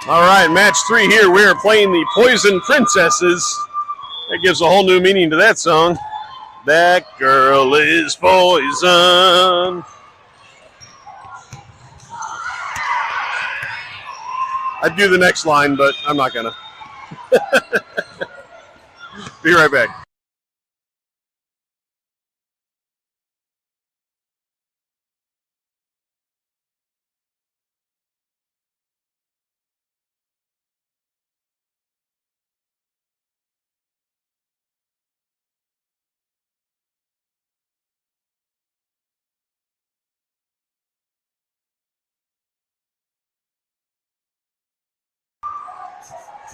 All right, match 3 here. We are playing the Poison Princesses. That gives a whole new meaning to that song. That girl is poison. I'd do the next line, but I'm not gonna. Be right back.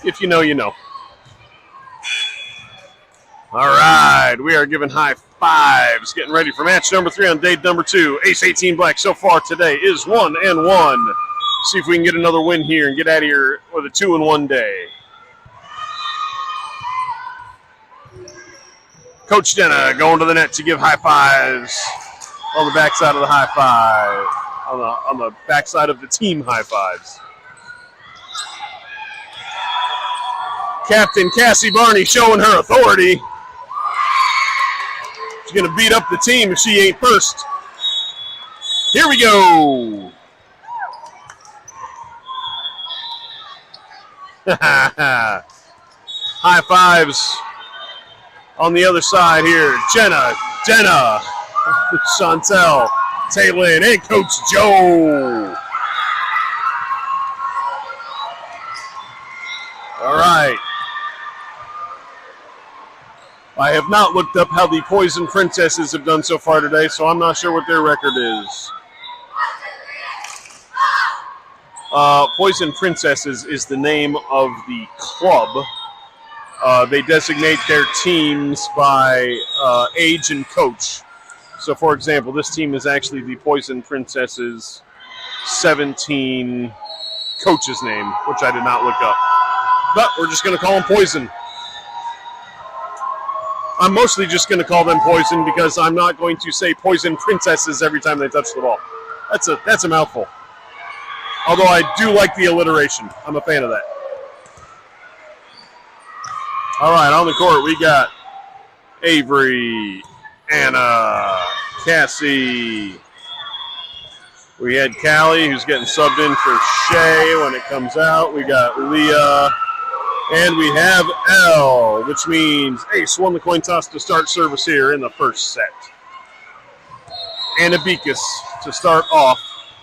If you know, you know. All right, we are giving high fives, getting ready for match number 3 on day number 2. Ace 18 Black so far today is 1-1. See if we can get another win here and get out of here with a 2-1 day. Coach Denna going to the net to give high fives on the backside of the high five, on the backside of the team high fives. Captain Cassie Barney showing her authority. She's going to beat up the team if she ain't first. Here we go. High fives on the other side here. Jenna, Chantel, Taylin, and Coach Joe. All right. I have not looked up how the Poison Princesses have done so far today, so I'm not sure what their record is. Poison Princesses is the name of the club. They designate their teams by age and coach. So, for example, this team is actually the Poison Princesses 17 coach's name, which I did not look up. But we're just going to call them Poison. I'm mostly just going to call them Poison because I'm not going to say Poison Princesses every time they touch the ball. That's a mouthful. Although I do like the alliteration. I'm a fan of that. All right, on the court we got Avery, Anna, Cassie. We had Callie, who's getting subbed in for Shay when it comes out. We got Leah. And we have L, which means Ace won the coin toss to start service here in the first set. And Abikus to start off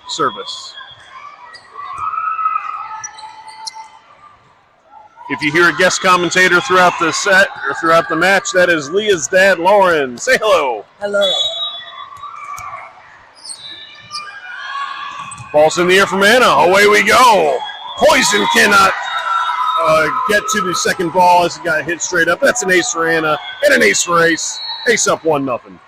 service. If you hear a guest commentator throughout the set or throughout the match, that is Leah's dad, Lauren. Say hello. Hello. Ball's in the air from Anna. Away we go. Poison cannot get to the second ball as it got hit straight up. That's an ace for Anna and an ace for Ace. Ace up 1-0.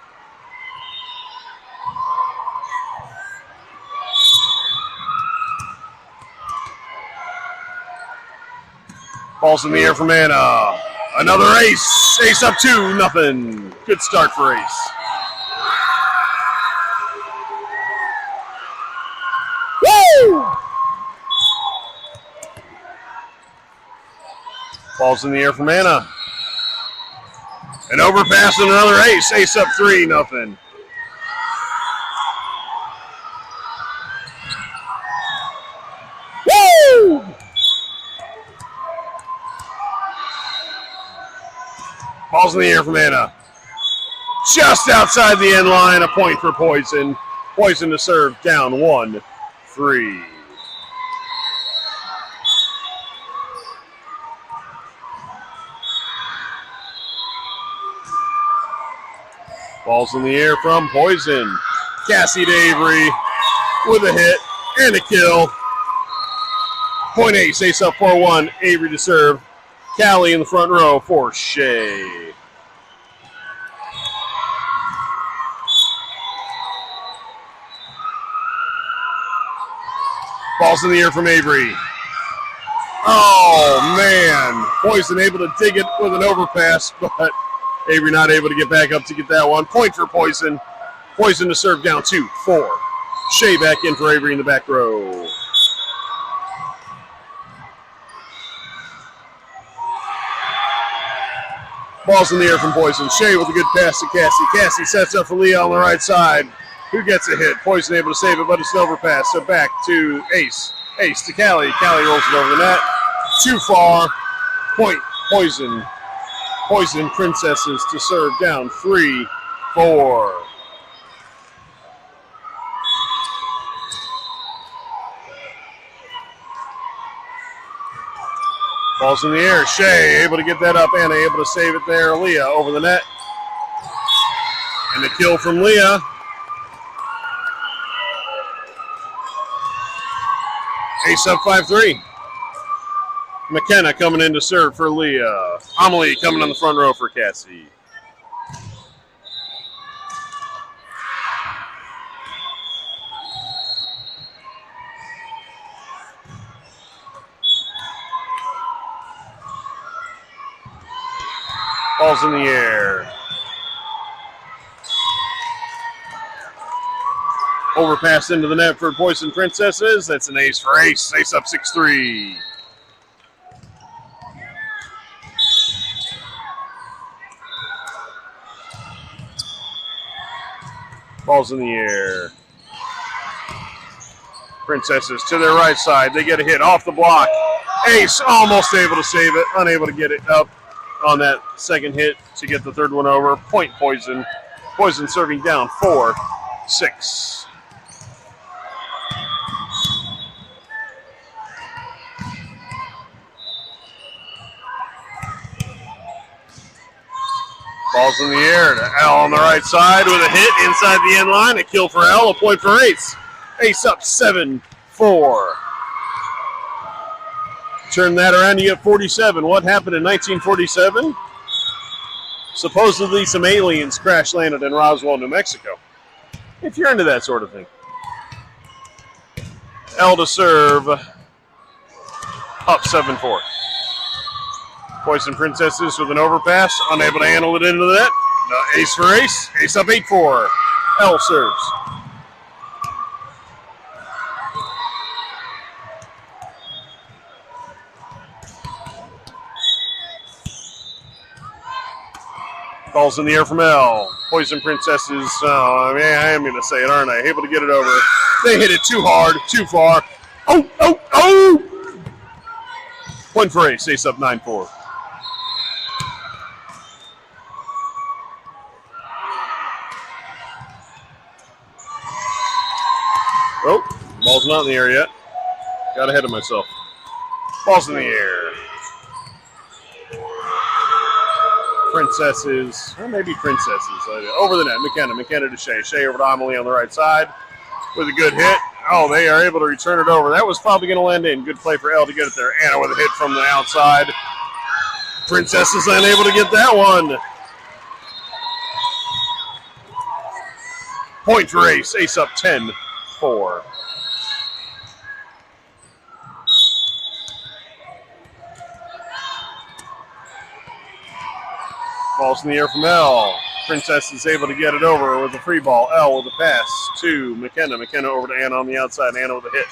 Ball's in the air from Anna. Another ace. Ace up 2-0. Good start for Ace. Woo! Ball's in the air from Anna. An overpass and another ace. Ace up 3-0. Woo! Ball's in the air from Anna. Just outside the end line. A point for Poison. Poison to serve down 1-3. Ball's in the air from Poison. Cassie to Avery with a hit and a kill. Point ace, ace up 4-1. Avery to serve. Callie in the front row for Shay. Ball's in the air from Avery. Oh, man. Poison able to dig it with an overpass, but Avery not able to get back up to get that one. Point for Poison. Poison to serve down 2-4. Shay back in for Avery in the back row. Ball's in the air from Poison. Shea with a good pass to Cassie. Cassie sets up for Leah on the right side. Who gets a hit? Poison able to save it, but it's an overpass. So back to Ace. Ace to Callie. Callie rolls it over the net. Too far. Point. Poison. Poison Princesses to serve down 3-4. Ball's in the air. Shea able to get that up. Anna able to save it there. Leah over the net. And the kill from Leah. Ace up 5-3. McKenna coming in to serve for Leah. Amelie coming on the front row for Cassie. Ball's in the air. Overpass into the net for Poison Princesses. That's an ace for Ace. Ace up 6-3. Ball's in the air. Princesses to their right side. They get a hit off the block. Ace almost able to save it. Unable to get it up on that second hit to get the third one over. Point Poison. Poison serving down 4-6. Ball's in the air to L on the right side with a hit inside the end line. A kill for L, a point for Ace. Ace up 7-4. Turn that around, you get 47. What happened in 1947? Supposedly some aliens crash landed in Roswell, New Mexico. If you're into that sort of thing. L to serve. Up 7-4. Poison Princesses with an overpass, unable to handle it into the net. Ace for Ace. Ace up 8-4. L serves. Ball's in the air from L. Poison Princesses, I am going to say it, aren't I? Able to get it over. They hit it too hard, too far. Oh! Point for Ace. Ace up 9-4. Oh, ball's not in the air yet. Got ahead of myself. Ball's in the air. Princesses, or maybe Princesses. Over the net, McKenna. McKenna to Shea. Shea over to Amelie on the right side with a good hit. Oh, they are able to return it over. That was probably going to land in. Good play for L to get it there. Anna with a hit from the outside. Princesses unable to get that one. Point for Ace. Ace up 10-4. Ball's in the air from L. Princess is able to get it over with a free ball. L with a pass to McKenna. McKenna over to Anna on the outside. Anna with a hit.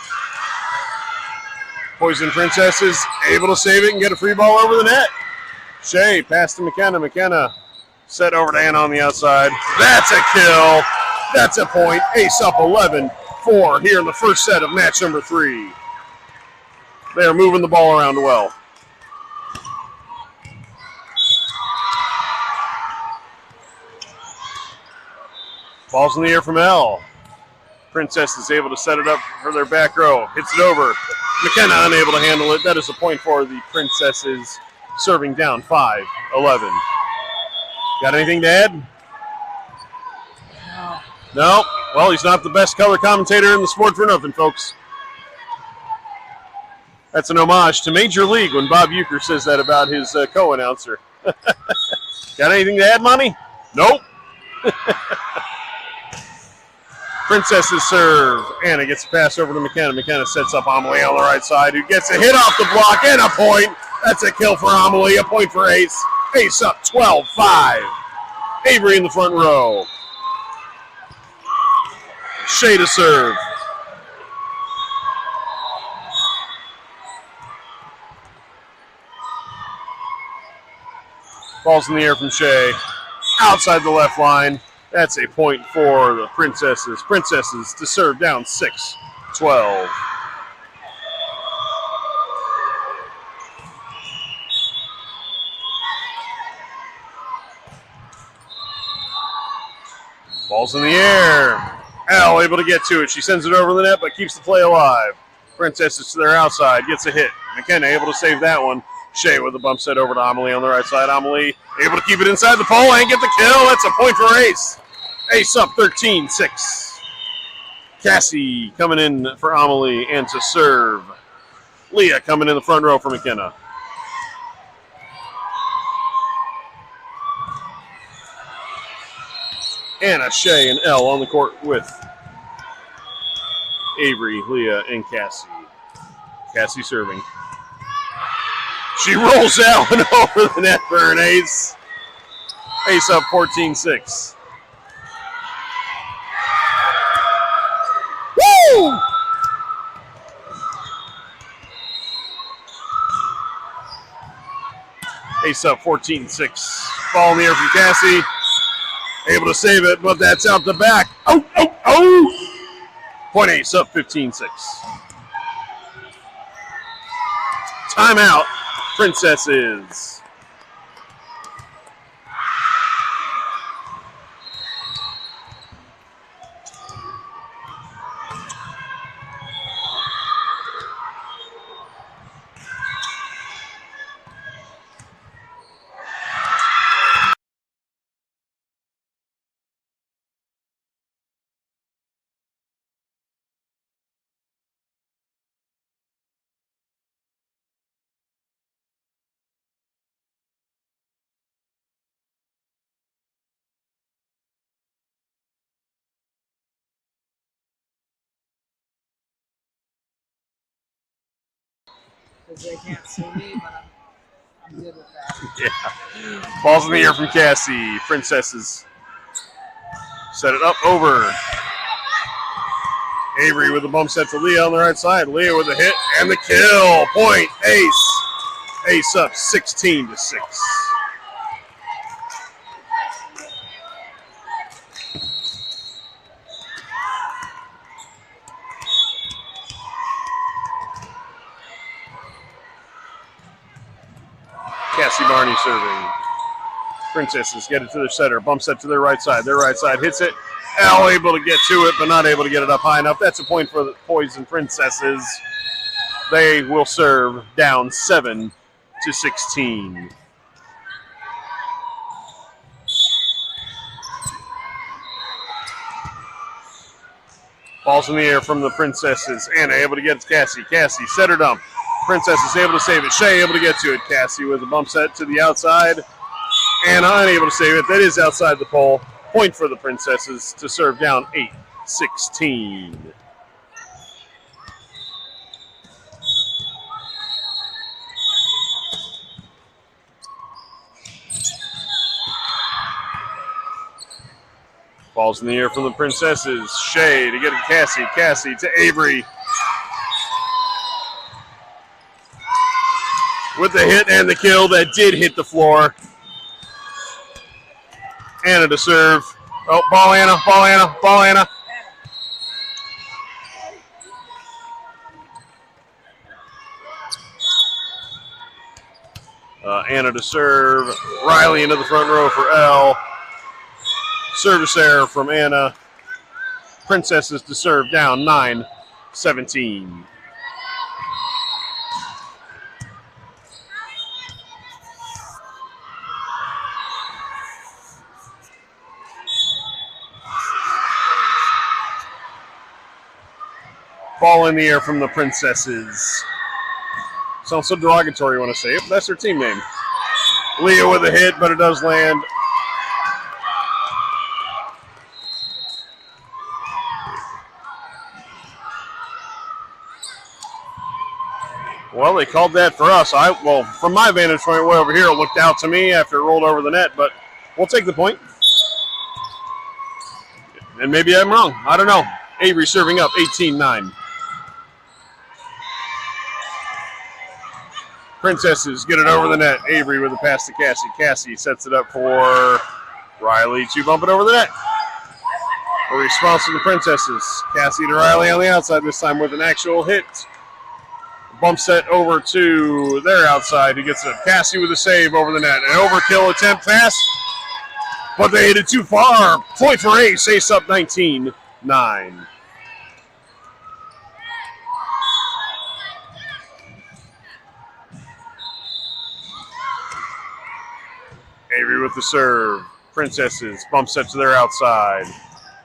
Poison Princesses able to save it and get a free ball over the net. Shea pass to McKenna. McKenna set over to Anna on the outside. That's a kill. That's a point. Ace up 11-4 here in the first set of match number 3. They are moving the ball around well. Ball's in the air from L. Princess is able to set it up for their back row. Hits it over. McKenna unable to handle it. That is a point for the Princesses, serving down 5-11. Got anything to add? No? Well, he's not the best color commentator in the sport for nothing, folks. That's an homage to Major League when Bob Uecker says that about his co-announcer. Got anything to add, Monty? Nope. Princesses serve. Anna gets a pass over to McKenna. McKenna sets up Amelie on the right side, who gets a hit off the block and a point. That's a kill for Amelie. A point for Ace. Ace up 12-5. Avery in the front row. Shea to serve. Ball's in the air from Shea. Outside the left line. That's a point for the Princesses. Princesses to serve down 6-12. Ball's in the air. Elle able to get to it. She sends it over the net, but keeps the play alive. Princesses to their outside. Gets a hit. McKenna able to save that one. Shea with a bump set over to Amelie on the right side. Amelie able to keep it inside the pole and get the kill. That's a point for Ace. Ace up 13-6. Cassie coming in for Amelie and to serve. Leah coming in the front row for McKenna. Anna, Shea, and Elle on the court with Avery, Leah, and Cassie. Cassie serving. She rolls that one over the net for an ace. Ace up 14-6. Woo! Ace up 14-6. Ball in the air from Cassie. Able to save it, but that's out the back. Oh, oh, oh! Point Ace up 15-6. Timeout, Princesses. Because they can't see me, but I'm good with that. Yeah. Ball's in the air from Cassie. Princesses set it up over. Avery with a bump set to Leah on the right side. Leah with a hit and the kill. Point Ace. Ace up 16-6. Cassie Barney serving. Princesses get it to their setter. Bump set to their right side. Their right side hits it. Elle able to get to it, but not able to get it up high enough. That's a point for the Poison Princesses. They will serve down 7-16. Ball's in the air from the Princesses. Anna able to get it to Cassie. Cassie, set her dump. Princess is able to save it. Shea able to get to it. Cassie with a bump set to the outside. Anna unable to save it. That is outside the pole. Point for the Princesses to serve down 8-16. Balls in the air from the Princesses. Shea to get it to Cassie. Cassie to Avery. With the hit and the kill that did hit the floor. Anna to serve. Oh, ball Anna, ball Anna, ball Anna. Anna to serve. Riley into the front row for Elle. Service error from Anna. Princesses to serve down 9-17. Ball in the air from the Princesses. Sounds so derogatory when I say it, but that's their team name. Leah with a hit, but it does land. Well, they called that for us. Well, from my vantage point way over here, it looked out to me after it rolled over the net, but we'll take the point. And maybe I'm wrong. I don't know. Avery serving up 18-9. Princesses get it over the net. Avery with a pass to Cassie. Cassie sets it up for Riley to bump it over the net. A response from the Princesses. Cassie to Riley on the outside, this time with an actual hit. Bump set over to their outside. Who gets it up? Cassie with a save over the net. An overkill attempt pass, but they hit it too far. Point for Ace. Ace up 19-9. Avery with the serve. Princesses bump set to their outside.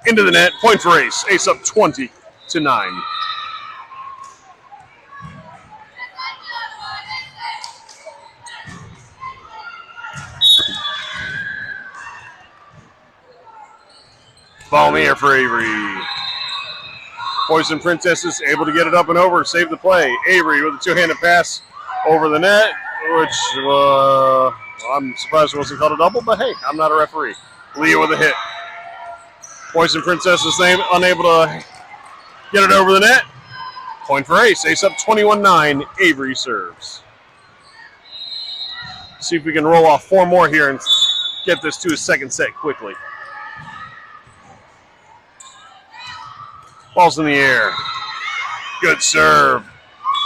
Into the net. Point for Ace. Ace up 20-9. Ball in the air for Avery. Poison Princesses able to get it up and over, save the play. Avery with a two-handed pass over the net, which I'm surprised it wasn't called a double, but hey, I'm not a referee. Leah with a hit. Poison Princesses unable to get it over the net. Point for Ace. Ace up 21-9. Avery serves. See if we can roll off four more here and get this to a second set quickly. Ball's in the air. Good serve.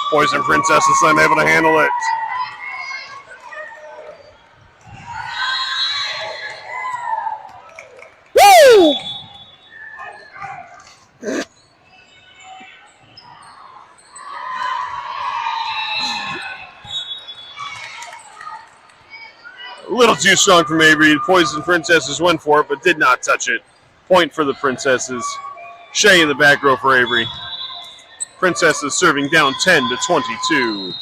Poison Princesses unable to handle it. Woo! A little too strong from Avery. The Poison Princesses went for it, but did not touch it. Point for the Princesses. Shea in the back row for Avery. Princesses serving down 10-22.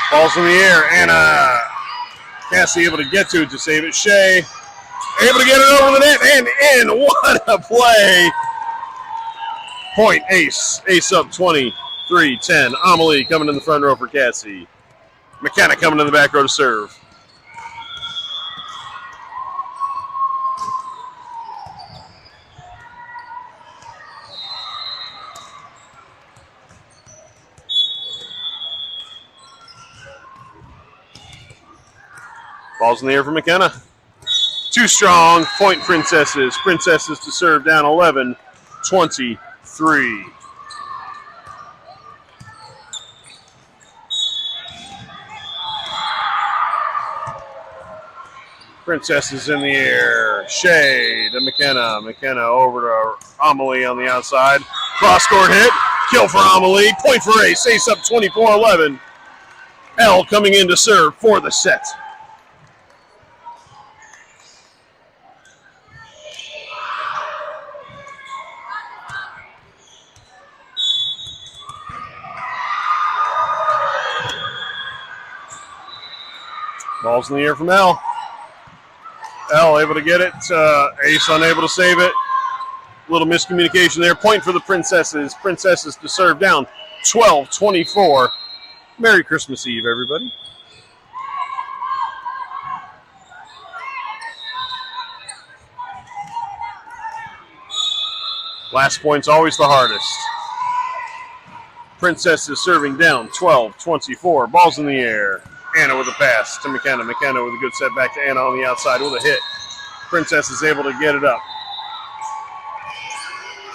Ball's in the air. Anna Cassie able to get to it to save it. Shea able to get it over the net and in. What a play. Point Ace. Ace up 23-10. Amelie coming in the front row for Cassie. McKenna coming in the back row to serve. Ball's in the air for McKenna. Too strong. Point Princesses. Princesses to serve down 11-23. Princesses in the air. Shea to McKenna. McKenna over to Amelie on the outside. Cross-court hit. Kill for Amelie. Point for Ace. Ace up 24-11. L coming in to serve for the set. Ball's in the air from L. L able to get it. Ace unable to save it. Little miscommunication there. Point for the Princesses. Princesses to serve down 12-24. Merry Christmas Eve, everybody. Last point's always the hardest. Princesses serving down 12-24. Ball's in the air. Anna with a pass to McKenna. McKenna with a good set back to Anna on the outside with a hit. Princess is able to get it up.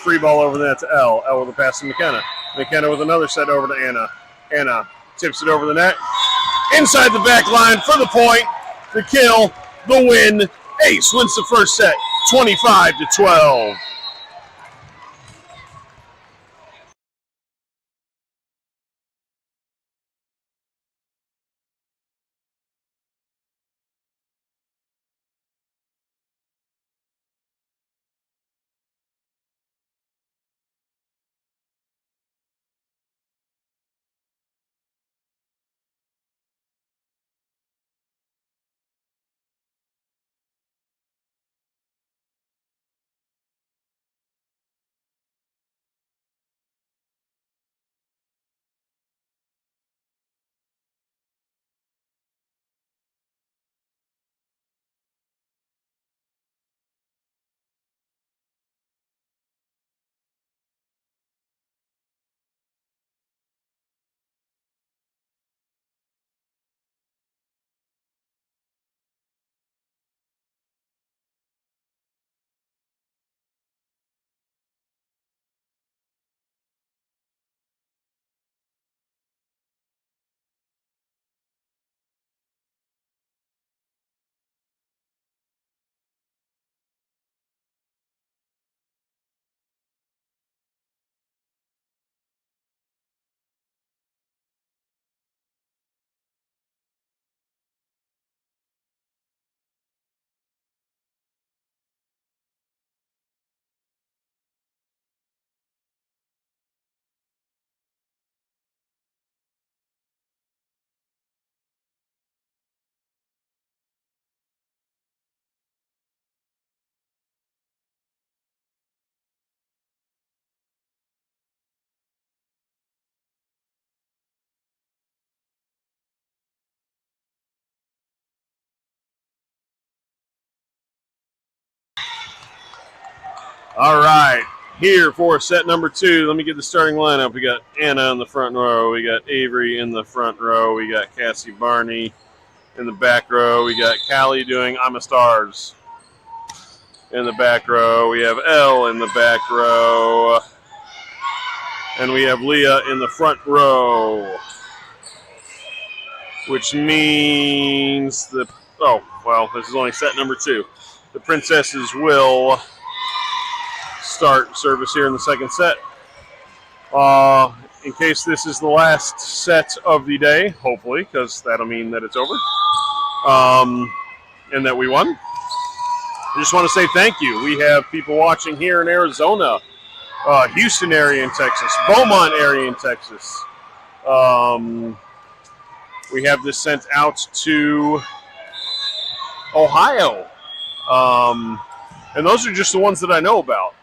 Free ball over the net to L. L with a pass to McKenna. McKenna with another set over to Anna. Anna tips it over the net. Inside the back line for the point, the kill, the win. Ace wins the first set, 25-12. All right. Here for set number 2. Let me get the starting lineup. We got Anna in the front row. We got Avery in the front row. We got Cassie Barney in the back row. We got Callie doing I'm a Stars in the back row. We have Elle in the back row. And we have Leah in the front row. Which means this is only set number 2. The Princesses will start service here in the second set. In case this is the last set of the day, hopefully, because that'll mean that it's over and that we won. I just want to say thank you. We have people watching here in Arizona, Houston area in Texas, Beaumont area in Texas. We have this sent out to Ohio. And those are just the ones that I know about.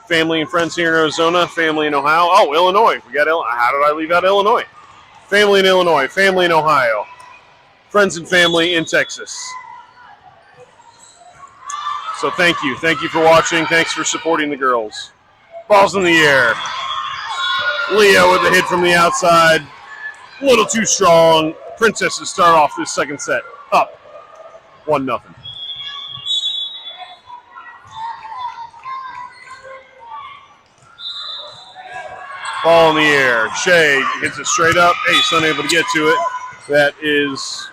Family and friends here in Arizona, family in Ohio. Oh, Illinois. We got Illinois. How did I leave out Illinois? Family in Illinois, family in Ohio. Friends and family in Texas. So thank you. Thank you for watching. Thanks for supporting the girls. Balls in the air. Leah with a hit from the outside. A little too strong. Princesses start off this second set. Up 1-0. Ball in the air. Shea hits it straight up. Ace unable to get to it. That is...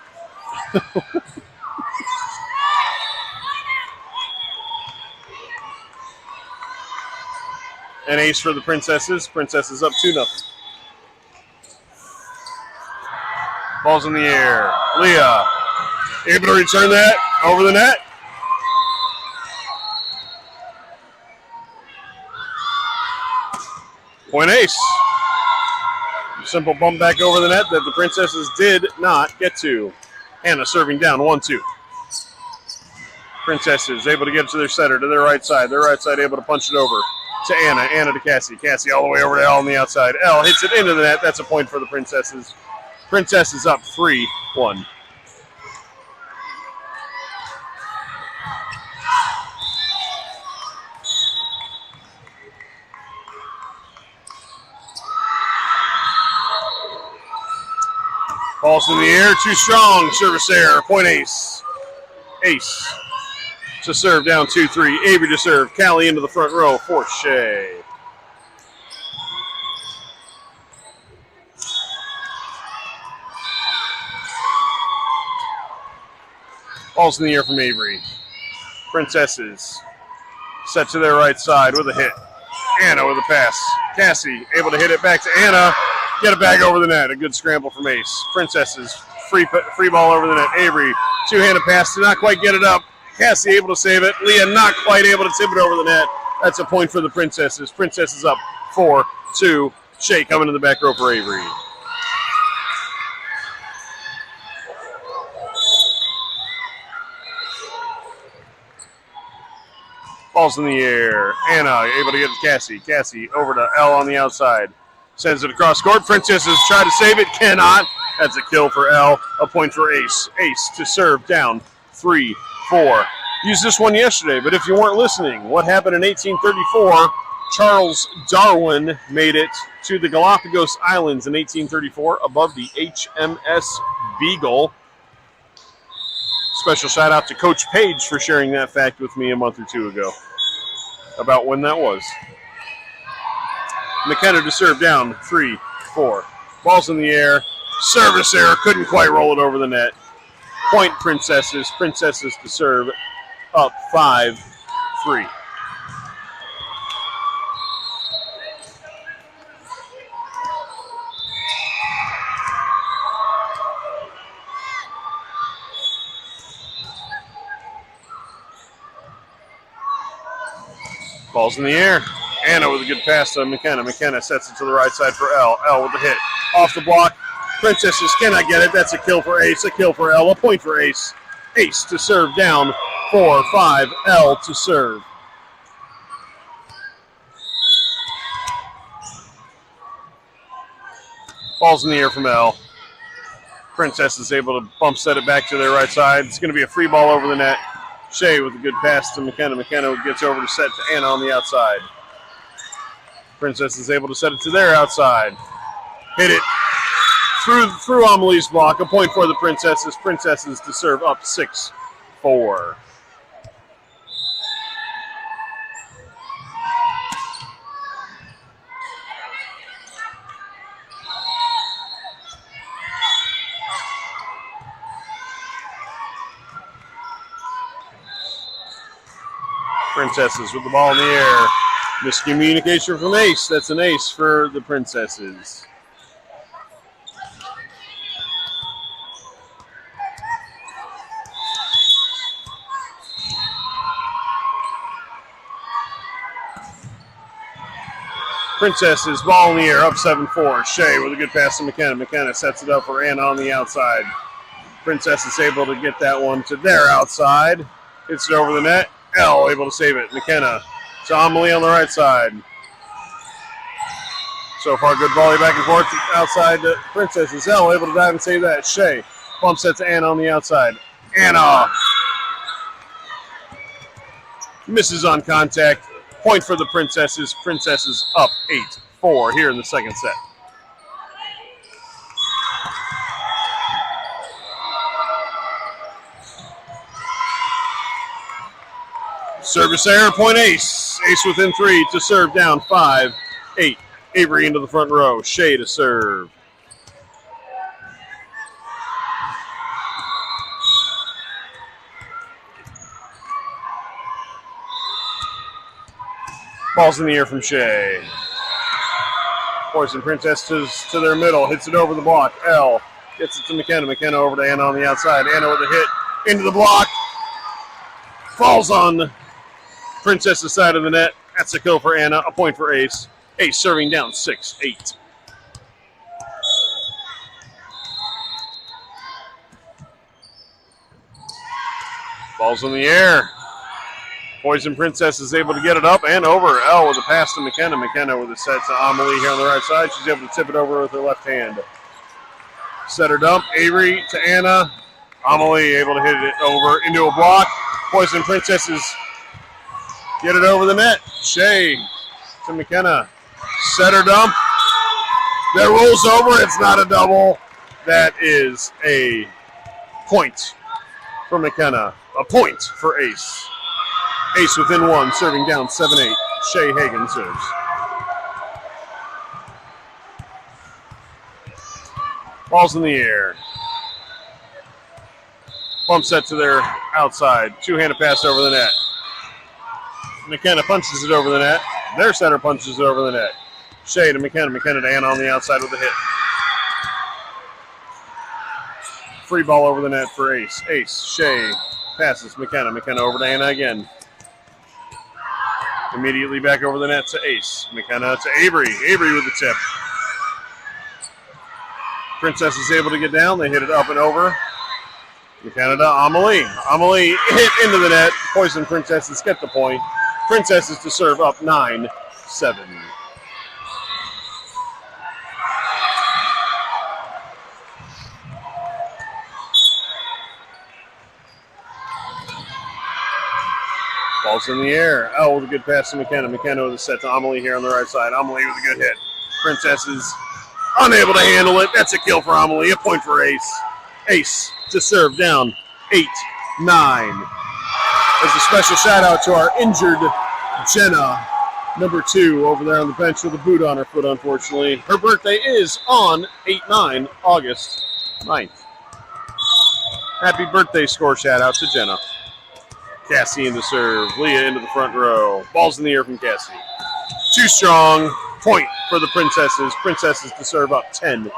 an ace for the Princesses. Princesses up 2-0. Ball's in the air. Leah able to return that over the net. Point ace. Simple bump back over the net that the Princesses did not get to. Anna serving down 1-2. Princesses able to get to their setter, to their right side. Their right side able to punch it over to Anna. Anna to Cassie. Cassie all the way over to Elle on the outside. Elle hits it into the net. That's a point for the Princesses. Princesses up 3-1. Ball's in the air, too strong. Service error, point ace. Ace to serve down 2-3. Avery to serve. Callie into the front row for Shea. Ball's in the air from Avery. Princesses set to their right side with a hit. Anna with a pass. Cassie able to hit it back to Anna. Get it back over the net. A good scramble from Ace. Princesses free ball over the net. Avery two-handed pass to not quite get it up. Cassie able to save it. Leah not quite able to tip it over the net. That's a point for the Princesses. Princesses up 4-2. Shea coming to the back row for Avery. Ball's in the air. Anna able to get to Cassie. Cassie over to Elle on the outside. Sends it across court. Princesses try to save it. Cannot. That's a kill for Elle. A point for Ace. Ace to serve down 3-4. Used this one yesterday, but if you weren't listening, what happened in 1834? Charles Darwin made it to the Galapagos Islands in 1834 above the HMS Beagle. Special shout out to Coach Page for sharing that fact with me a month or two ago about when that was. McKenna to serve down 3-4. Ball's in the air. Service error. Couldn't quite roll it over the net. Point Princesses. Princesses to serve up 5-3. Ball's in the air. Anna with a good pass to McKenna. McKenna sets it to the right side for Elle. Elle with the hit. Off the block. Princesses cannot get it. That's a kill for Ace. A kill for Elle. A point for Ace. Ace to serve down 4-5. Elle to serve. Ball's in the air from Elle. Princess is able to bump set it back to their right side. It's going to be a free ball over the net. Shea with a good pass to McKenna. McKenna gets over to set to Anna on the outside. Princess is able to set it to their outside. Hit it through Amelie's block. A point for the Princesses. Princesses to serve up 6-4. Princesses with the ball in the air. Miscommunication from Ace. That's an ace for the Princesses. Princesses, ball in the air, up 7-4. Shea with a good pass to McKenna. McKenna sets it up for Anna on the outside. Princess is able to get that one to their outside. Hits it over the net. L able to save it. McKenna to Amelie on the right side. So far, good volley back and forth outside to Princesses. L able to dive and save that. Shea bumps that to Anna on the outside. Anna misses on contact. Point for the Princesses. Princesses up 8-4 here in the second set. Service error, point Ace. Ace within 3 to serve down 5-8. Avery into the front row. Shea to serve. Ball's in the air from Shea. Poison Princesses to their middle. Hits it over the block. L gets it to McKenna. McKenna over to Anna on the outside. Anna with a hit into the block. Falls on the Princess's side of the net. That's a kill for Anna. A point for Ace. Ace serving down 6-8. Ball's in the air. Poison Princess is able to get it up and over. L with a pass to McKenna. McKenna with a set to Amelie here on the right side. She's able to tip it over with her left hand. Setter dump. Avery to Anna. Amelie able to hit it over into a block. Poison Princesses get it over the net. Shea to McKenna. Setter dump. That rolls over. It's not a double. That is a point for McKenna. A point for Ace. Ace within 1, serving down 7-8. Shea Hagan serves. Ball's in the air. Bump set to their outside. Two-handed pass over the net. McKenna punches it over the net. Their setter punches it over the net. Shea to McKenna. McKenna to Anna on the outside with a hit. Free ball over the net for Ace. Ace, Shea passes McKenna. McKenna over to Anna again. Immediately back over the net to Ace. McKenna to Avery. Avery with the tip. Princess is able to get down. They hit it up and over. McKenna to Amelie. Amelie hit into the net. Poison Princesses get the point. Princesses to serve up 9-7. Ball's in the air. L with a good pass to McKenna. McKenna with a set to Amelie here on the right side. Amelie with a good hit. Princesses unable to handle it. That's a kill for Amelie. A point for Ace. Ace to serve down 8-9. As a special shout out to our injured Jenna, number 2, over there on the bench with a boot on her foot, unfortunately. Her birthday is on 8-9, August 9th. Happy birthday score shout out to Jenna. Cassie in the serve. Leah into the front row. Ball's in the air from Cassie. Too strong. Point for the Princesses. Princesses to serve up 10-8.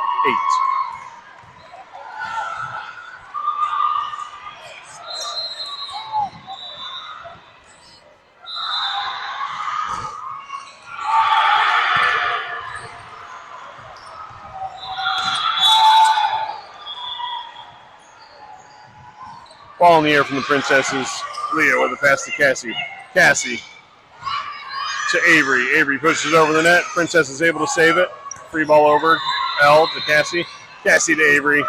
Ball in the air from the Princesses. Leah with a pass to Cassie. Cassie to Avery. Avery pushes it over the net. Princess is able to save it. Free ball over. L to Cassie. Cassie to Avery.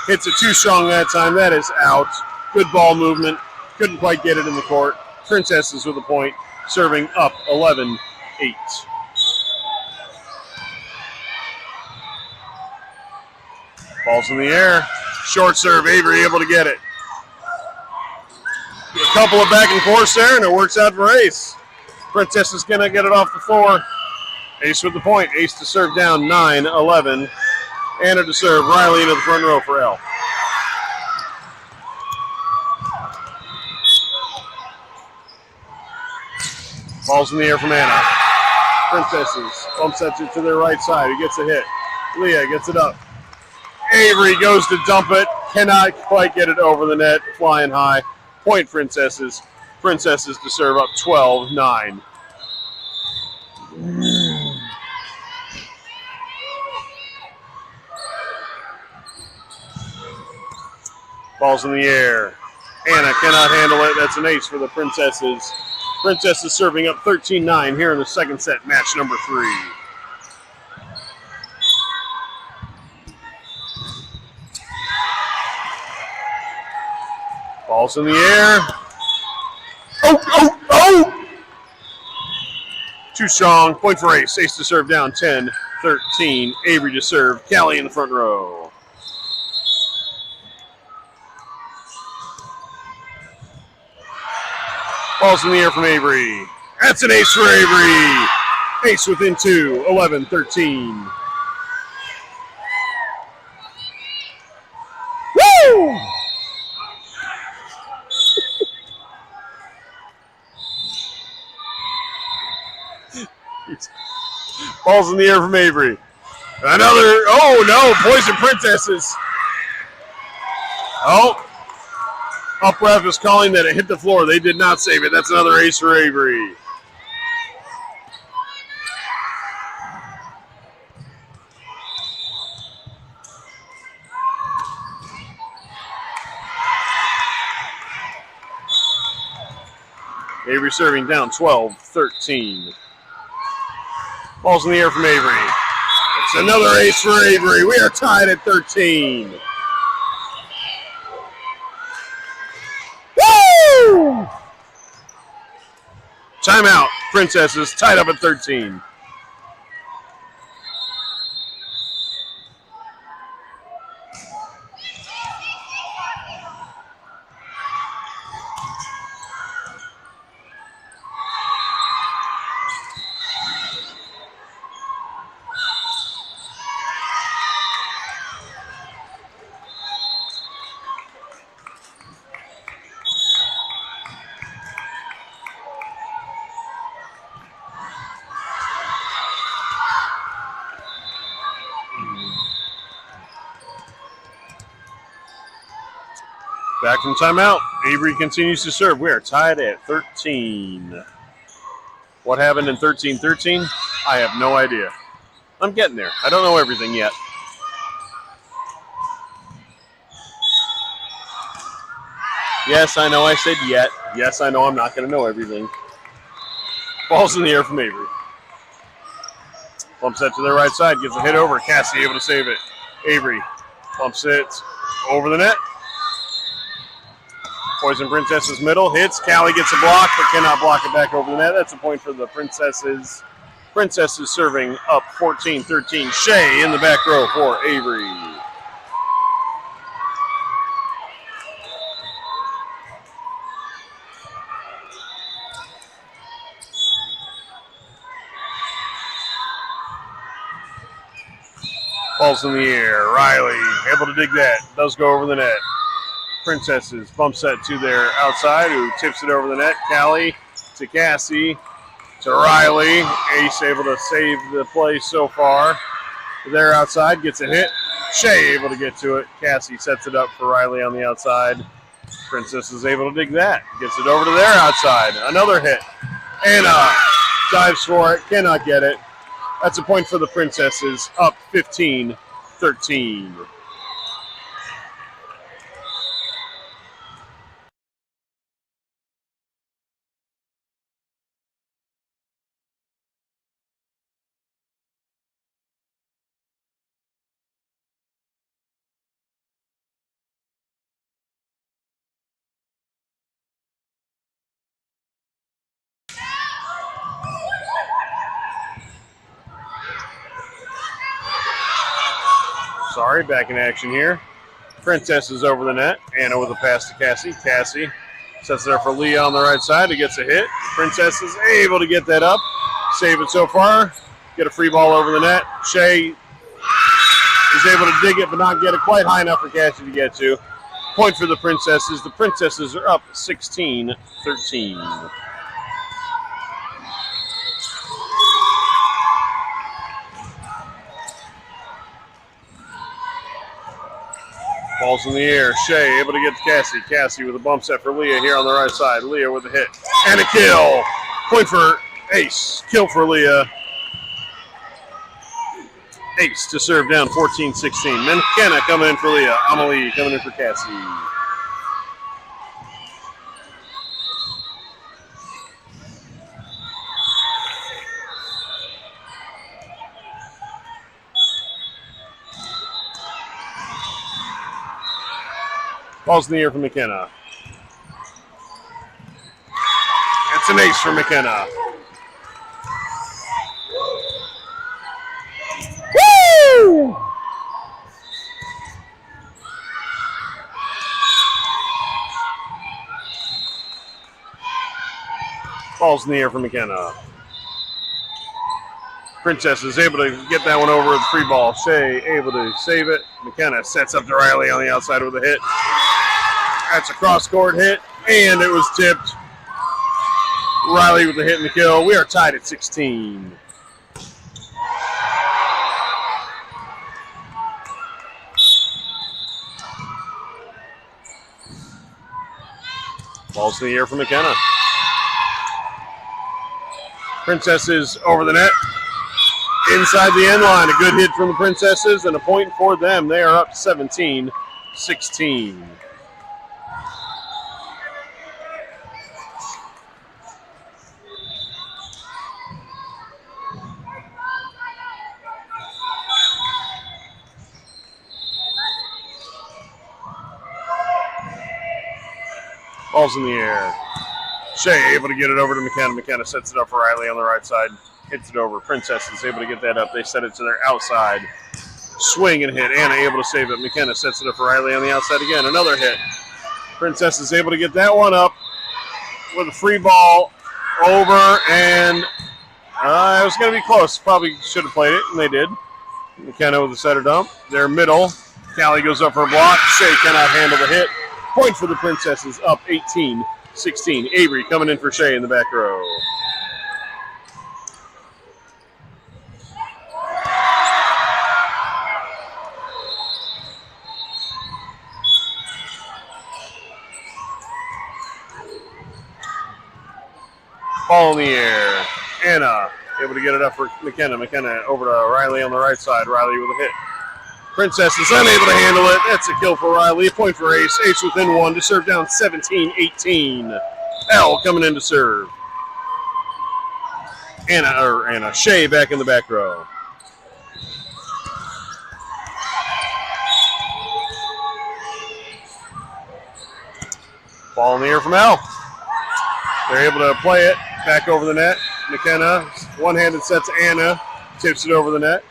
Hits it too strong that time. That is out. Good ball movement. Couldn't quite get it in the court. Princesses with a point, serving up 11-8. Ball's in the air. Short serve, Avery able to get it. A couple of back and forth there, and it works out for Ace. Princesses cannot get it off the floor. Ace with the point. Ace to serve down 9-11. Anna to serve. Riley into the front row for L. Ball's in the air from Anna. Princesses bump sets it to their right side. Who gets a hit? Leah gets it up. Avery goes to dump it. Cannot quite get it over the net. Flying high. Point Princesses. Princesses to serve up 12-9. Ball's in the air. Anna cannot handle it. That's an ace for the Princesses. Princesses serving up 13-9 here in the second set, match number 3. Ball's in the air. Oh! Too strong. Point for Ace. Ace to serve down 10-13. Avery to serve. Callie in the front row. Ball's in the air from Avery. That's an ace for Avery. Ace within 2, 11-13. Woo! Ball's in the air from Avery. Another, oh no, Poison Princesses. Oh, up ref is calling that it hit the floor. They did not save it. That's another ace for Avery. Avery serving down 12-13. Ball's in the air from Avery. It's another ace for Avery. We are tied at 13. Woo! Timeout. Princesses tied up at 13. Back from timeout. Avery continues to serve. We are tied at 13. What happened in 13-13? I have no idea. I'm getting there. I don't know everything yet. Yes, I know I said yet. Yes, I know I'm not going to know everything. Ball's in the air from Avery. Bumps that to their right side. Gives a hit over. Cassie able to save it. Avery bumps it over the net. Poison Princesses middle. Hits. Callie gets a block, but cannot block it back over the net. That's a point for the Princesses. Princesses serving up 14-13. Shea in the back row for Avery. Ball's in the air. Riley able to dig that. Does go over the net. Princesses bumps that to their outside, who tips it over the net. Callie to Cassie to Riley. Ace able to save the play so far. Their outside gets a hit. Shea able to get to it. Cassie sets it up for Riley on the outside. Princess is able to dig that. Gets it over to their outside. Another hit. Anna dives for it. Cannot get it. That's a point for the Princesses. Up 15-13. Sorry, back in action here. Princess is over the net. Anna with a pass to Cassie. Cassie sets it up for Leah on the right side, who gets a hit. Princess is able to get that up. Save it so far. Get a free ball over the net. Shea is able to dig it, but not get it quite high enough for Cassie to get to. Point for the Princesses. The Princesses are up 16-13. Ball's in the air. Shea able to get to Cassie. Cassie with a bump set for Leah here on the right side. Leah with a hit. And a kill. Point for Ace. Kill for Leah. Ace to serve down 14-16. McKenna coming in for Leah. Amelie coming in for Cassie. Ball's in the air for McKenna. It's an ace for McKenna. Woo! Ball's in the air for McKenna. Princess is able to get that one over with a free ball. Shea able to save it. McKenna sets up to Riley on the outside with a hit. That's a cross-court hit, and it was tipped. Riley with the hit and the kill. We are tied at 16. Ball's in the air for McKenna. Princesses over the net. Inside the end line. A good hit from the Princesses and a point for them. They are up 17-16. Ball's in the air. Shea able to get it over to McKenna. McKenna sets it up for Riley on the right side. Hits it over. Princess is able to get that up. They set it to their outside. Swing and hit. Anna able to save it. McKenna sets it up for Riley on the outside again. Another hit. Princess is able to get that one up with a free ball over, and it was going to be close. Probably should have played it, and they did. McKenna with a setter dump. Their middle. Callie goes up for a block. Shea cannot handle the hit. Point for the Princesses, up 18-16. Avery coming in for Shea in the back row. Ball in the air. Anna able to get it up for McKenna. McKenna over to Riley on the right side. Riley with a hit. Princess is unable to handle it. That's a kill for Riley. A point for Ace. Ace within one to serve down 17-18. L coming in to serve. Anna. Shea back in the back row. Ball in the air from L. They're able to play it back over the net. McKenna, one-handed sets Anna, tips it over the net.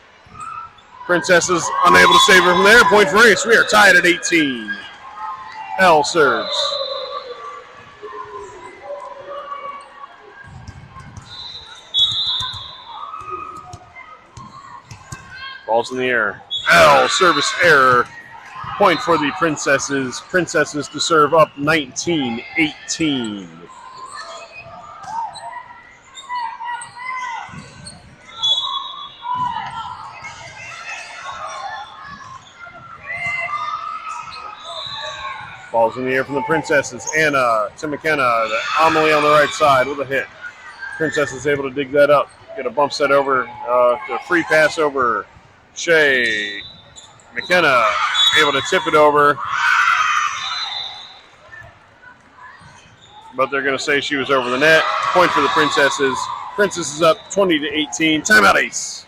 Princess is unable to save her from there. Point for Ace. We are tied at 18. L serves. Ball's in the air. L service error. Point for the Princesses. Princesses to serve up 19-18. Ball's in the air from the Princesses. Anna to McKenna. Amelie on the right side with a hit. Princess is able to dig that up. Get a bump set over. A free pass over Shea. McKenna able to tip it over. But they're going to say she was over the net. Point for the Princesses. Princesses up 20-18. Timeout, Ace.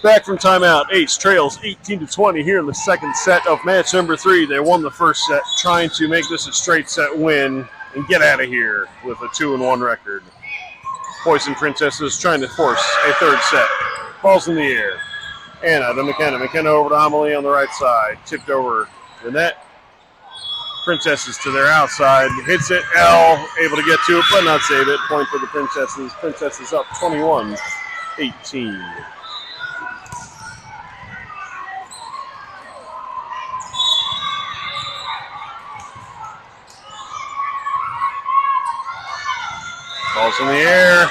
Back from timeout, Ace trails 18-20 here in the second set of match number 3. They won the first set, trying to make this a straight set win and get out of here with a 2-1 record. Poison Princesses trying to force a third set. Ball's in the air. Anna to McKenna. McKenna over to Amelie on the right side. Tipped over the net. Princesses to their outside. Hits it. L able to get to it, but not save it. Point for the Princesses. Princesses up 21-18. Ball's in the air.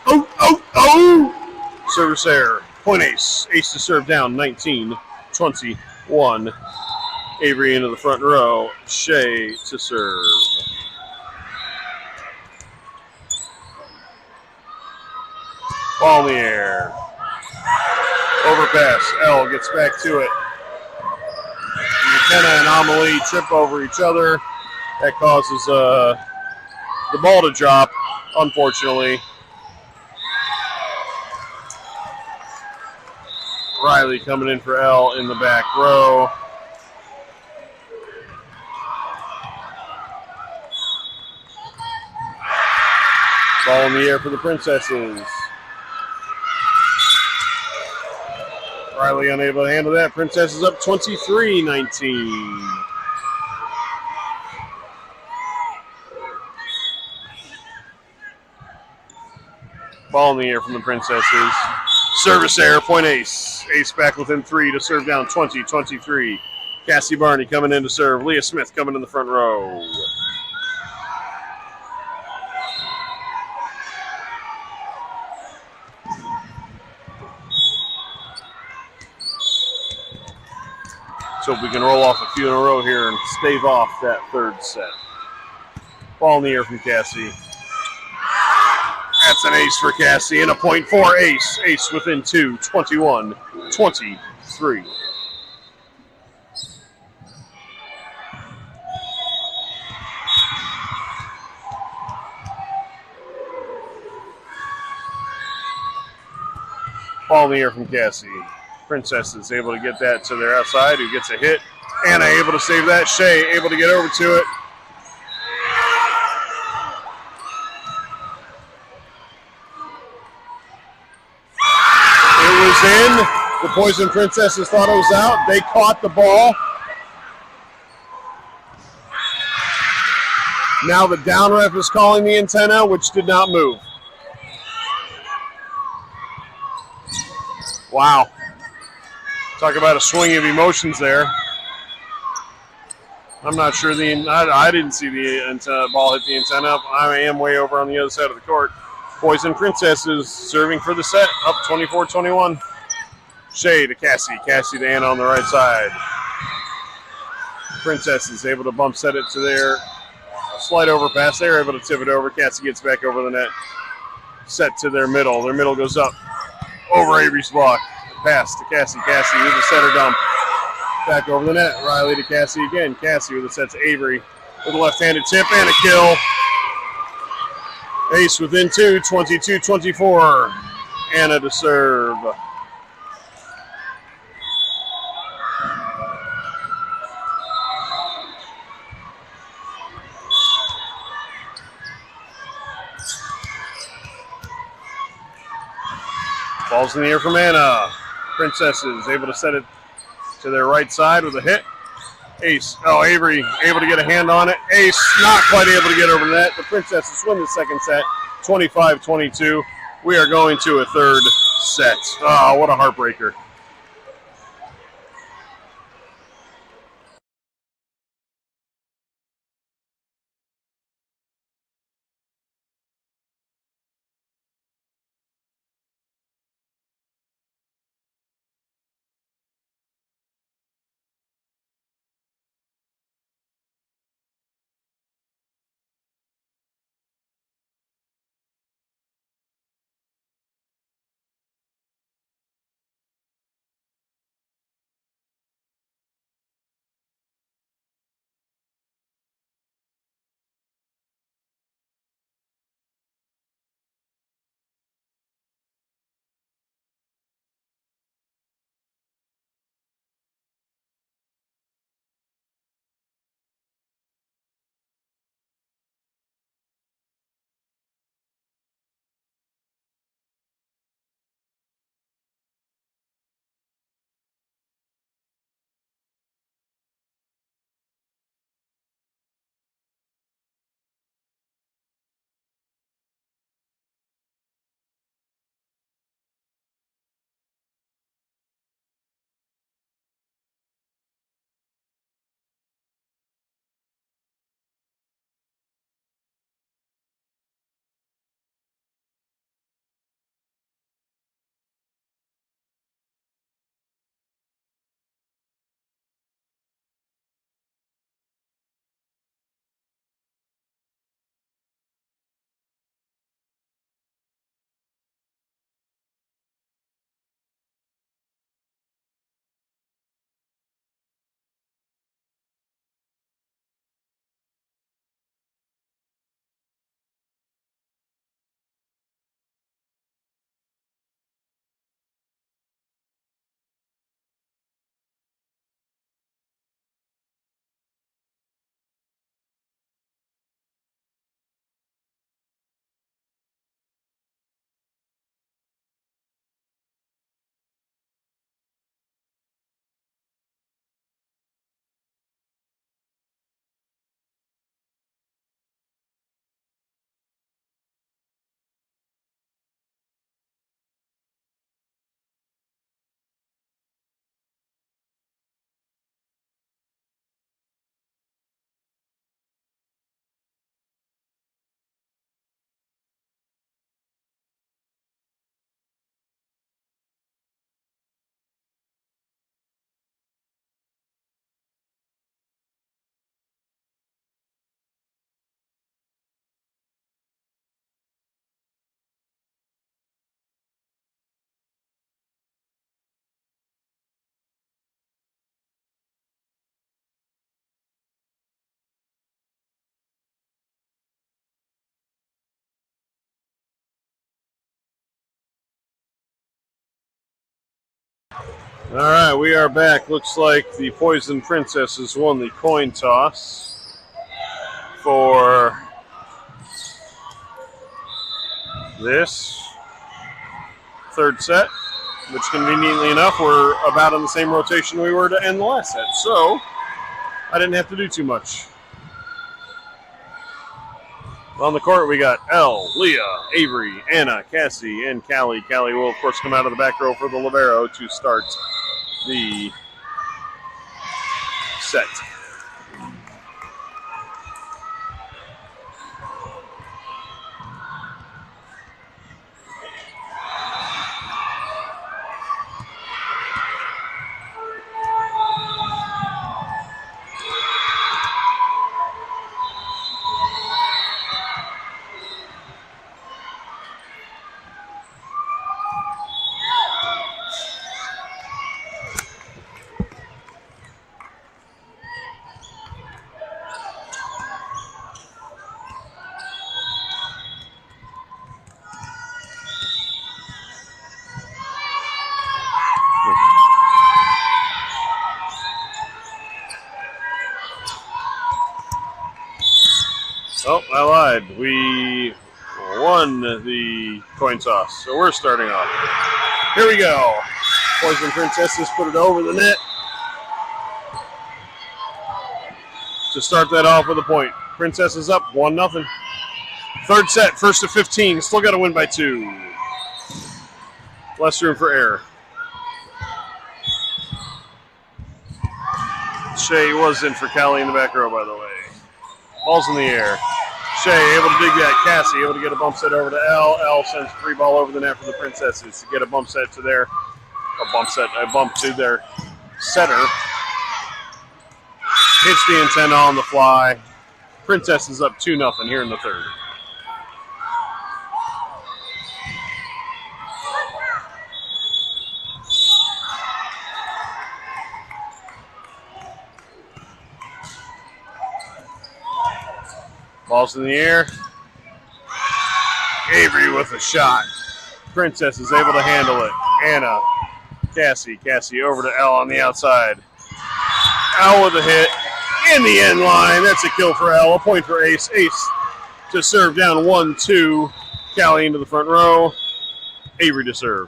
Oh, oh, oh! Service error. Point Ace. Ace to serve down 19-21. Avery into the front row. Shea to serve. Ball in the air. Overpass. L gets back to it. McKenna and Amelie trip over each other. That causes the ball to drop, unfortunately. Riley coming in for L in the back row. Ball in the air for the Princesses. Riley unable to handle that. Princesses up 23-19. Ball in the air from the Princesses. Service error, point Ace. Ace back within 3 to serve down 20-23. Cassie Barney coming in to serve. Leah Smith coming in the front row. So we can roll off a few in a row here and stave off that third set. Ball in the air from Cassie. That's an ace for Cassie and a point for Ace. Ace within 2, 21-23. Ball in the air from Cassie. Princess is able to get that to their outside, who gets a hit. Anna able to save that. Shea able to get over to it. It was in. The Poison Princesses thought it was out. They caught the ball. Now the down ref is calling the antenna, which did not move. Wow. Talk about a swing of emotions there. I'm not sure I didn't see the ball hit the antenna. I am way over on the other side of the court. Poison Princesses serving for the set, up 24-21. Shea to Cassie. Cassie to Anna on the right side. Princesses able to bump set it to their slight overpass. They're able to tip it over. Cassie gets back over the net. Set to their middle. Their middle goes up over Avery's block. Pass to Cassie. Cassie with a setter dump. Back over the net. Riley to Cassie again. Cassie with a set to Avery with a left-handed tip and a kill. Ace within 2, 22-24. Anna to serve. Ball's in the air from Anna. Princesses able to set it to their right side with a hit. Ace. Oh, Avery able to get a hand on it. Ace not quite able to get over the net. The Princesses win the second set, 25-22. We are going to a third set. Oh, what a heartbreaker. All right, we are back. Looks like the Poison Princesses won the coin toss for this third set, which conveniently enough, we're about on the same rotation we were to end the last set. So I didn't have to do too much. On the court, we got Elle, Leah, Avery, Anna, Cassie, and Callie. Callie will, of course, come out of the back row for the libero to start the set. Oh, I lied. We won the coin toss, so we're starting off. Here we go. Poison Princesses put it over the net to start that off with a point. Princesses up 1-0. Third set, first to 15. Still got to win by 2. Less room for error. Shea was in for Callie in the back row, by the way. Ball's in the air. Shea able to dig that. Cassie able to get a bump set over to Elle. Elle sends a free ball over the net for the Princesses to get a bump set to their a bump to their setter. Hits the antenna on the fly. Princesses up 2-0 here in the third. Ball's in the air. Avery with a shot. Princess is able to handle it. Anna, Cassie over to Elle on the outside. Elle with a hit in the end line. That's a kill for Elle. A point for Ace. Ace to serve down 1-2. Callie into the front row. Avery to serve.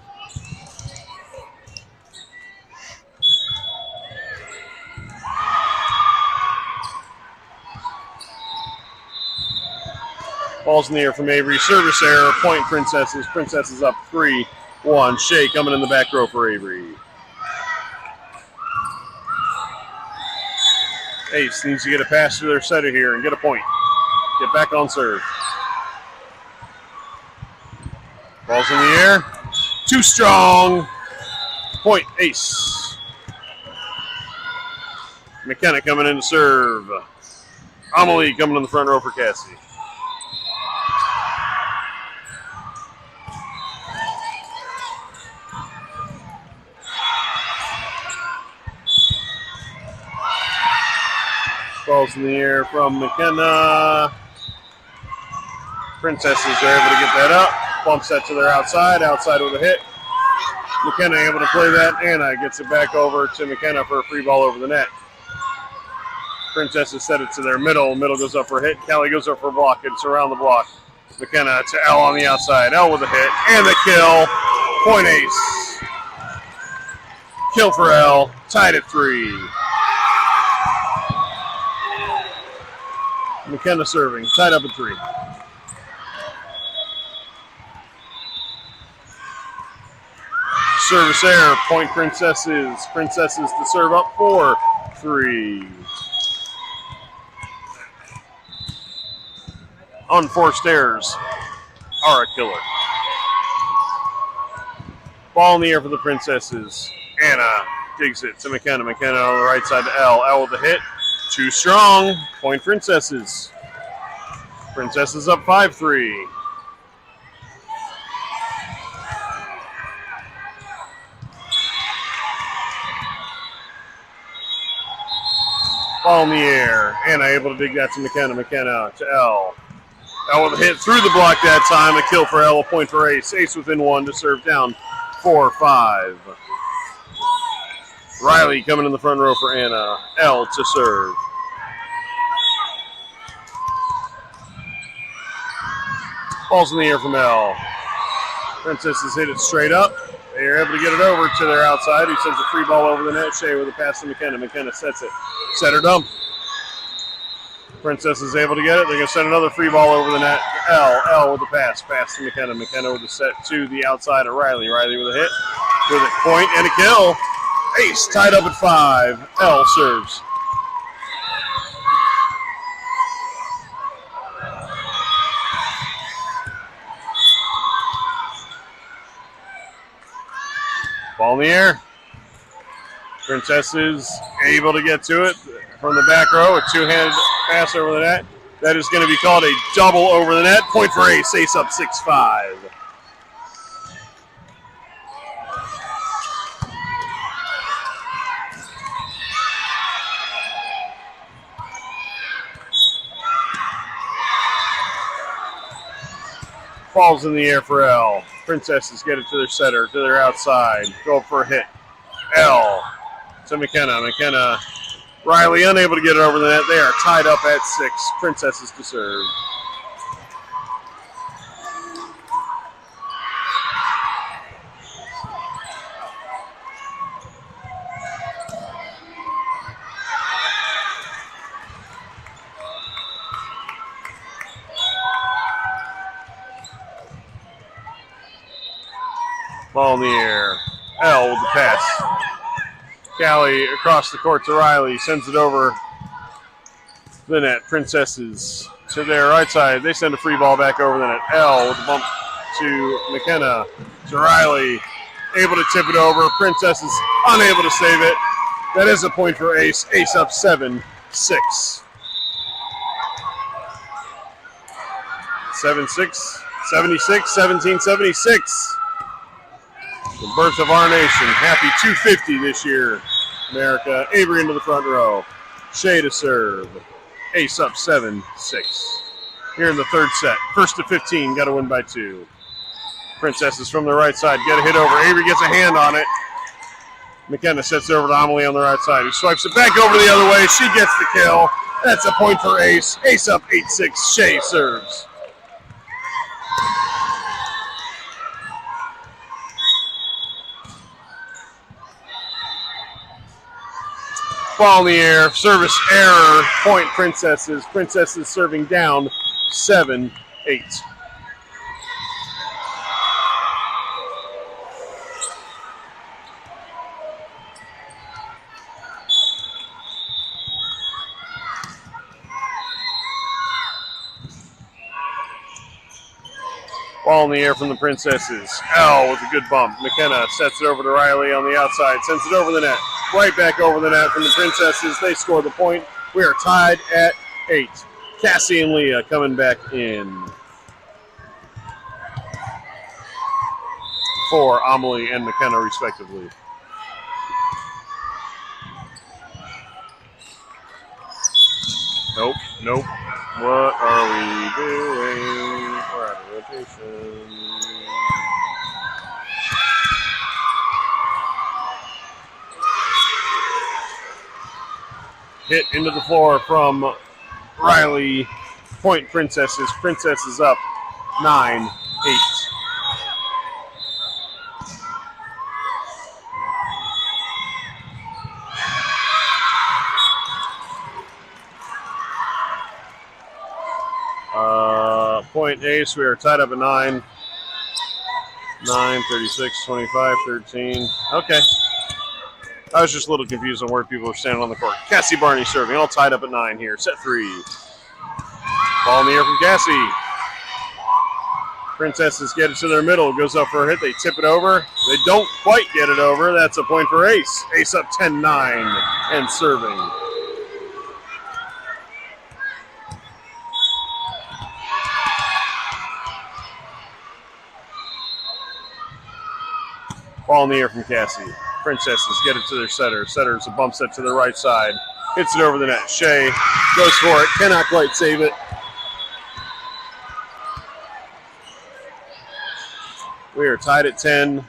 Ball's in the air from Avery. Service error. Point Princesses. Princesses up 3-1. Shea coming in the back row for Avery. Ace needs to get a pass to their setter here and get a point. Get back on serve. Ball's in the air. Too strong. Point Ace. McKenna coming in to serve. Amelie coming in the front row for Cassie. Balls in the air from McKenna. Princesses are able to get that up. Bump set to their outside with a hit. McKenna able to play that. Anna gets it back over to McKenna for a free ball over the net. Princesses set it to their middle. Middle goes up for a hit. Callie goes up for a block. It's around the block. McKenna to Elle on the outside. Elle with a hit and the kill. Point Ace. Kill for Elle. Tied at 3. McKenna serving. Tied up at 3. Service error. Point Princesses. Princesses to serve up 4-3. Unforced errors are a killer. Ball in the air for the Princesses. Anna digs it to McKenna. McKenna on the right side to Elle. Elle with a hit. Too strong. Point Princesses. Princesses up 5-3. Ball in the air. Anna able to dig that to McKenna. McKenna to Elle. Elle with a hit through the block that time. A kill for Elle. A point for Ace. Ace within 1 to serve down 4-5. Riley coming in the front row for Anna. L to serve. Ball's in the air from L. Princesses hit it straight up. They are able to get it over to their outside. He sends a free ball over the net. Shea with a pass to McKenna. McKenna sets it. Set her dump. Princess is able to get it. They're going to send another free ball over the net. L with the pass. Pass to McKenna. McKenna with the set to the outside of Riley. Riley with a hit. With a point and a kill. Ace tied up at 5. L serves. Ball in the air. Princess is able to get to it from the back row. A two-handed pass over the net. That is going to be called a double over the net. Point for Ace. Ace up 6-5. Falls in the air for L. Princesses get it to their setter, to their outside. Go for a hit. L to McKenna. McKenna. Riley unable to get it over the net. They are tied up at 6. Princesses to serve. Ball in the air. L with the pass. Callie across the court to Riley. Sends it over the net. Princesses to their right side. They send a free ball back over the net. L with the bump to McKenna. To Riley. Able to tip it over. Princesses unable to save it. That is a point for Ace. Ace up 7-6. 7-6. 76. 17-76. The birth of our nation. Happy 250 this year, America. Avery into the front row. Shea to serve. Ace up 7-6. Here in the third set. First to 15. Got to win by 2. Princesses from the right side. Get a hit over. Avery gets a hand on it. McKenna sets it over to Amelie on the right side. He swipes it back over the other way. She gets the kill. That's a point for Ace. Ace up 8-6. Shea serves. Ball in the air, service error, point Princesses. Princesses serving down 7-8. Ball in the air from the Princesses. L with a good bump. McKenna sets it over to Riley on the outside. Sends it over the net. Right back over the net from the Princesses. They score the point. We are tied at 8. Cassie and Leah coming back in for Amelie and McKenna, respectively. Nope. What are we doing? We're out of rotation. Hit into the floor from Riley. Point Princesses. Princesses up 9-8. Point Ace, we are tied up at 9. 9, 36, 25, 13. Okay. I was just a little confused on where people are standing on the court. Cassie Barney serving, all tied up at 9 here. Set 3. Ball in the air from Cassie. Princesses get it to their middle. Goes up for a hit. They tip it over. They don't quite get it over. That's a point for Ace. Ace up 10-9 and serving. Ball in the air from Cassie. Princesses get it to their setter. Setter's a bump set to the right side. Hits it over the net. Shea goes for it. Cannot quite save it. We are tied at 10.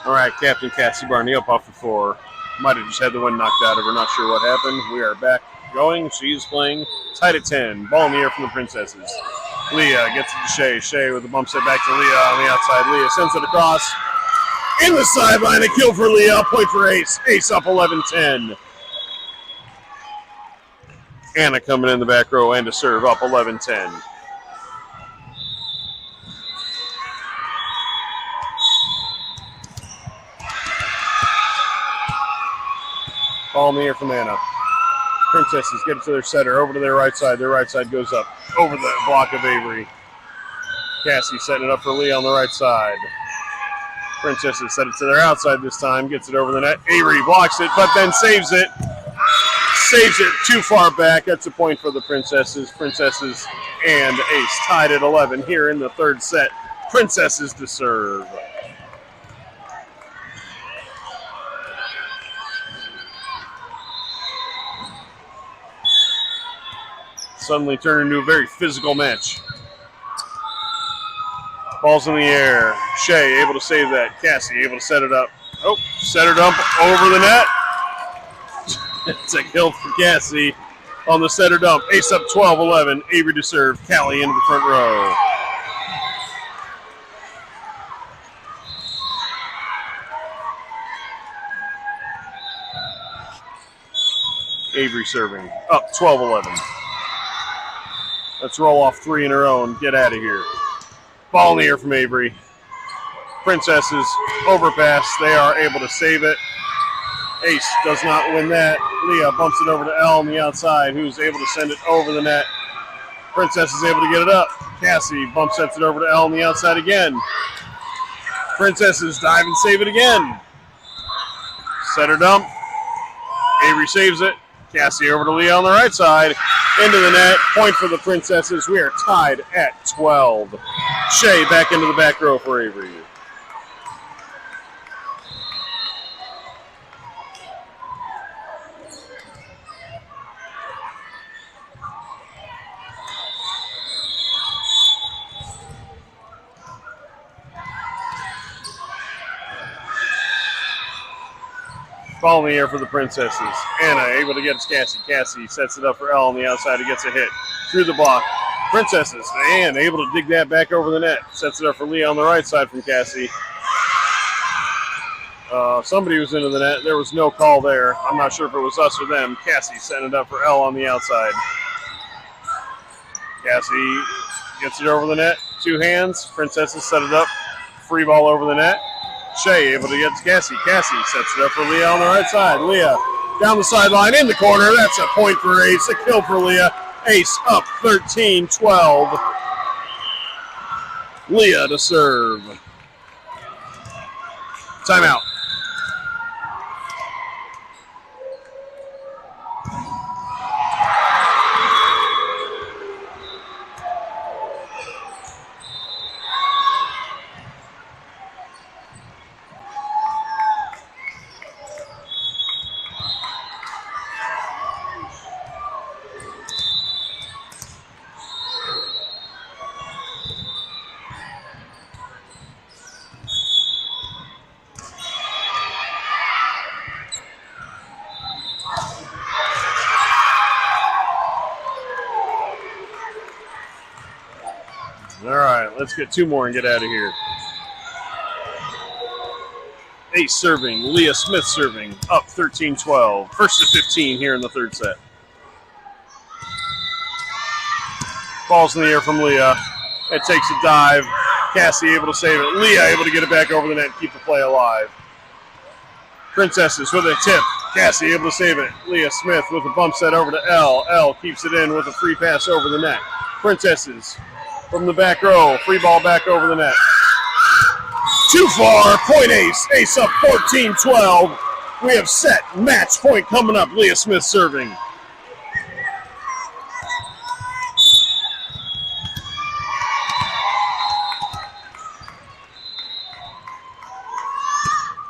All right, Captain Cassie Barney up off the floor. Might have just had the wind knocked out of her. Not sure what happened. We are back going. She's playing tied at 10. Ball in the air from the Princesses. Leah gets it to Shea. Shea with the bump set back to Leah on the outside. Leah sends it across. In the sideline, a kill for Leah. Point for Ace. Ace up 11-10. Anna coming in the back row and to serve up 11-10. Ball in the air from Anna. Princesses get it to their setter, over to their right side. Their right side goes up over the block of Avery. Cassie setting it up for Leah on the right side. Princesses set it to their outside this time, gets it over the net. Avery blocks it, but then saves it. Saves it too far back. That's a point for the Princesses. Princesses and Ace tied at 11 here in the third set. Princesses to serve. Suddenly turned into a very physical match. Ball's in the air. Shea able to save that. Cassie able to set it up. Oh, set it up over the net. It's a kill for Cassie on the setter dump. Ace up 12-11. Avery to serve. Callie into the front row. Avery serving. Up 12-11. Let's roll off three in a row and get out of here. Ball in the air from Avery. Princesses overpass. They are able to save it. Ace does not win that. Leah bumps it over to Elle on the outside, who's able to send it over the net. Princess is able to get it up. Cassie bump sets it over to Elle on the outside again. Princesses dive and save it again. Setter dump. Avery saves it. Cassie over to Leah on the right side. Into the net. Point for the Princesses. We are tied at 12. Shea back into the back row for Avery. Ball in the air for the Princesses. Anna able to get it to Cassie. Cassie sets it up for Elle on the outside. He gets a hit through the block. Princesses, and able to dig that back over the net. Sets it up for Leah on the right side from Cassie. Somebody was into the net. There was no call there. I'm not sure if it was us or them. Cassie setting it up for Elle on the outside. Cassie gets it over the net. Two hands. Princesses set it up. Free ball over the net. Shea able to get to Cassie. Cassie sets it up for Leah on the right side. Leah down the sideline in the corner. That's a point for Ace. A kill for Leah. Ace up 13-12. Leah to serve. Timeout. All right, let's get two more and get out of here. Ace serving, Leah Smith serving, up 13-12. First to 15 here in the third set. Ball's in the air from Leah. It takes a dive. Cassie able to save it. Leah able to get it back over the net and keep the play alive. Princesses with a tip. Cassie able to save it. Leah Smith with a bump set over to Elle. Elle keeps it in with a free pass over the net. Princesses from the back row. Free ball back over the net. Too far. Point Ace. Ace up 14-12. We have set match point coming up. Leah Smith serving.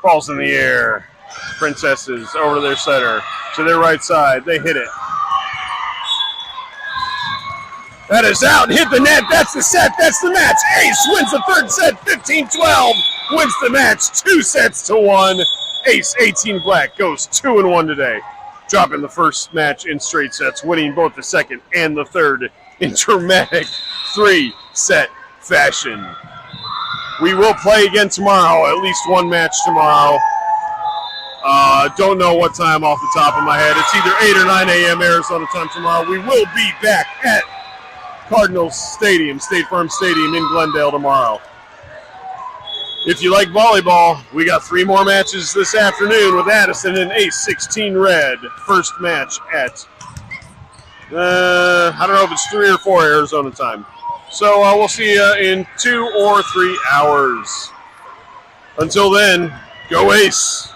Ball's in the air. Princesses over to their setter. To their right side. They hit it. That is out. Hit the net. That's the set. That's the match. Ace wins the third set. 15-12. wins the match 2-1. Ace 18 Black goes 2-1 today, dropping the first match in straight sets, winning both the second and the third in dramatic 3-set fashion. We will play again tomorrow, at least one match tomorrow. Don't know what time off the top of my head. It's either 8 or 9 a.m. Arizona time tomorrow. We will be back at Cardinals Stadium, State Farm Stadium in Glendale tomorrow. If you like volleyball, we got 3 more matches this afternoon with Addison and Ace 16 Red. First match at, I don't know if it's 3 or 4 Arizona time. So we'll see you in 2 or 3 hours. Until then, go Ace!